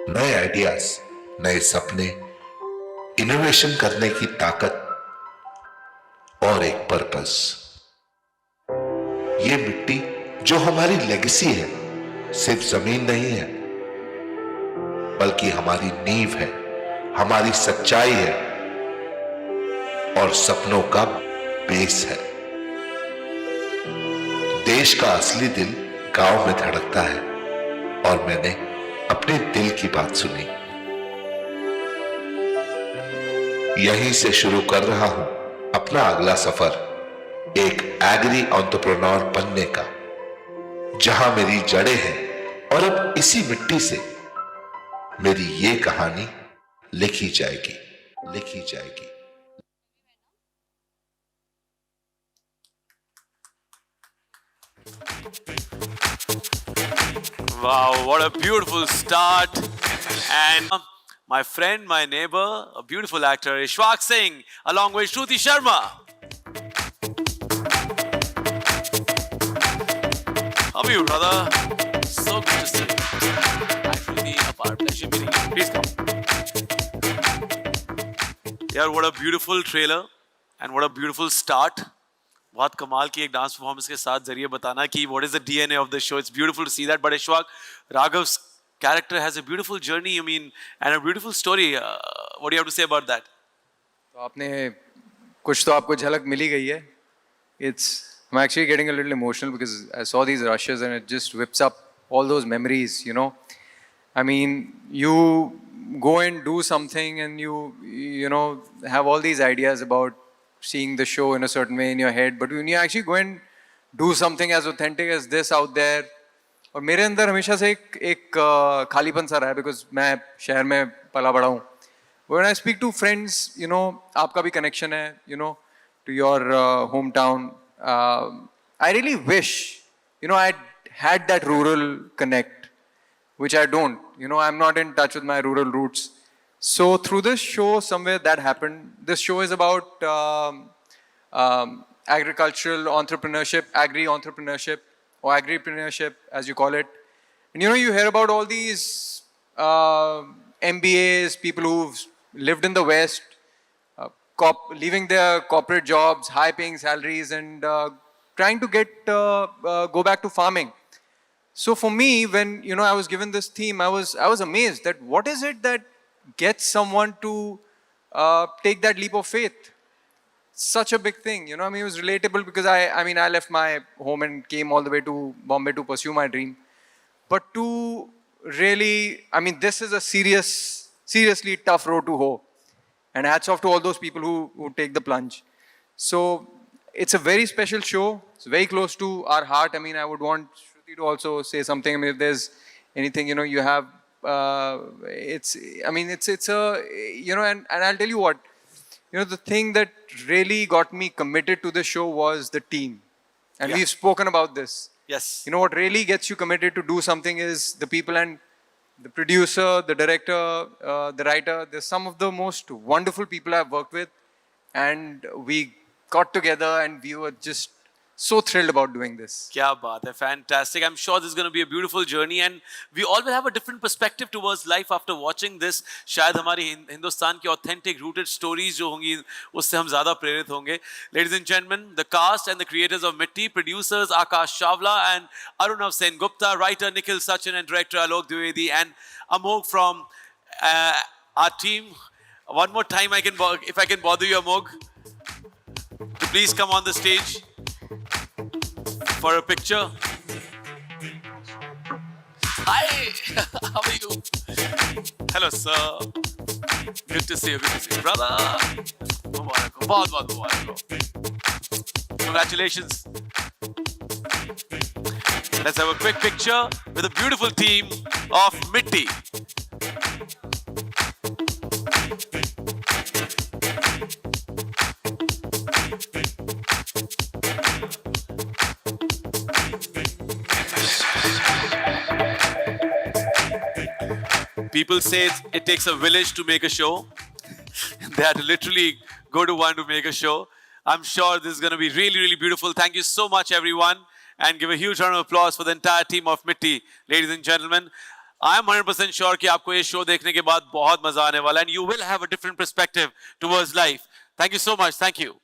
नए आइडियाज, नए सपने, इनोवेशन करने की ताकत और एक पर्पस। ये मिट्टी जो हमारी लेगेसी है, सिर्फ जमीन नहीं है, बल्कि हमारी नींव है, हमारी सच्चाई है और सपनों का बेस है। देश का असली दिल गांव में धड़कता है और मैंने अपने दिल की बात सुनी। यहीं से शुरू कर रहा हूं अपना अगला सफर, एक एग्री एंटरप्रेन्योर बनने का, जहां मेरी जड़ें हैं और अब इसी मिट्टी से मेरी ये कहानी लिखी जाएगी, लिखी जाएगी। Wow, what a beautiful start. And my friend, my neighbor, a beautiful actor, Ishwak Singh, along with Shruti Sharma. How are you, brother? So good to see you. Hi, Shruti. Apart, pleasure meeting you. Please come. Yeah, what a beautiful trailer and what a beautiful start. बहुत कमाल की एक dance performance के साथ जरिए बताना कि what is the DNA of the show. It's beautiful to see that. But Ishwak, Raghav's character has a beautiful journey, I mean, and a beautiful story. What do you have to say about that? तो आपने कुछ तो आपको झलक मिली गई है. I'm actually getting a little emotional because I saw these rushes and it just whips up all those memories, you know. I mean, you go and do something and you know, have all these ideas about seeing the show in a certain way in your head, but when you actually go and do something as authentic as this out there, और मेरे अंदर हमेशा से एक खालीपन सा रहा है बिकॉज मैं शहर में पला बड़ा हूँ. When I speak to friends, you know, आपका भी connection है, you know, to your hometown. I really wish, you know, I had that rural connect, which I don't. You know, I'm not in touch with my rural roots. So through this show, somewhere that happened. This show is about agricultural entrepreneurship, agri-entrepreneurship, or agripreneurship, as you call it. And you know, you hear about all these MBAs, people who've lived in the West, leaving their corporate jobs, high-paying salaries, and trying to go back to farming. So for me, when you know I was given this theme, I was amazed that what is it that gets someone to take that leap of faith? Such a big thing, you know. I mean, it was relatable because I mean, I left my home and came all the way to Bombay to pursue my dream. But to really, I mean, this is a seriously tough road to hoe. And hats off to all those people who take the plunge. So it's a very special show. It's very close to our heart. I mean, I would want Shruti to also say something. I mean, if there's anything, you know, you have, it's a, you know, and I'll tell you what, you know, the thing that really got me committed to the show was the team. And Yeah. we've spoken about this. Yes. You know, what really gets you committed to do something is the people and the producer, the director, the writer. They're some of the most wonderful people I've worked with. And we got together and we were just so thrilled about doing this. Kya baat hai, fantastic. I'm sure this is going to be a beautiful journey and we all will have a different perspective towards life after watching this. शायद हमारी हिंदुस्तान की authentic rooted stories जो होंगी उससे हम ज़्यादा प्रेरित होंगे. Ladies and gentlemen, the cast and the creators of Mitti, producers Akash Chawla and Arunav Sen Gupta, writer Nikhil Sachin and director Alok Dwivedi and Amog from our team. One more time, if I can bother you, Amog, to please come on the stage for a picture. Hi, how are you? Hello, sir. Good to see you, brother. Mubarak ho, bahut bahut mubarak ho. Congratulations. Let's have a quick picture with a beautiful team of Mitti. People say it takes a village to make a show. They had to literally go to one to make a show. I'm sure this is going to be really, really beautiful. Thank you so much, everyone. And give a huge round of applause for the entire team of Mitti, ladies and gentlemen. I am 100% sure कि आपको ये show देखने के बाद बहुत मजा आने वाला है and you will have a different perspective towards life. Thank you so much. Thank you.